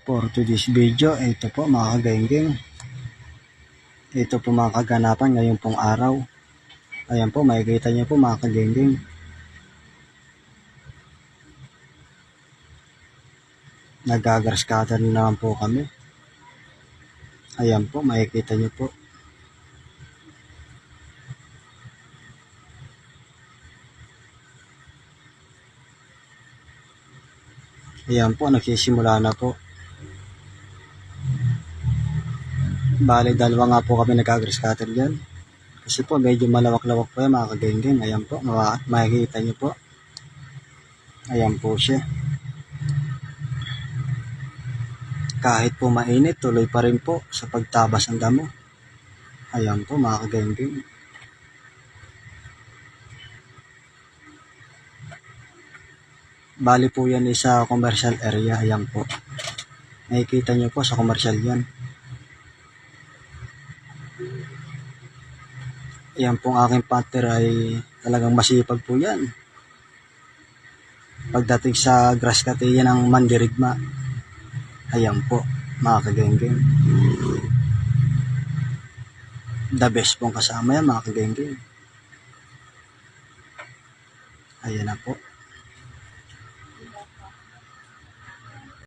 For today's video, ito po mga kagenggeng. Ito po mga kaganapan ngayon pong araw. Ayan po, makikita niyo po mga kagenggeng. Nag-grass cutter naman po kami. Ayan po, makikita niyo po. Ayan po, nagsisimula na po. Bali, dalawa nga po kami nag-grass cutter dyan. Kasi po, medyo malawak-lawak po yan mga kagenggeng. Ayan po, makikita niyo po. Ayan po siya. Kahit po mainit, tuloy pa rin po sa pagtabas ng damo. Ayan po mga kagenggeng. Bali po yan sa commercial area. Ayan po. Nakikita nyo po sa commercial yan. Ayan pong aking partner ay talagang masipag po yan. Pagdating sa grass cutting yan ang mandirigma. Ayan po mga kagenggeng. The best pong kasama yan mga kagenggeng. Ayan na po.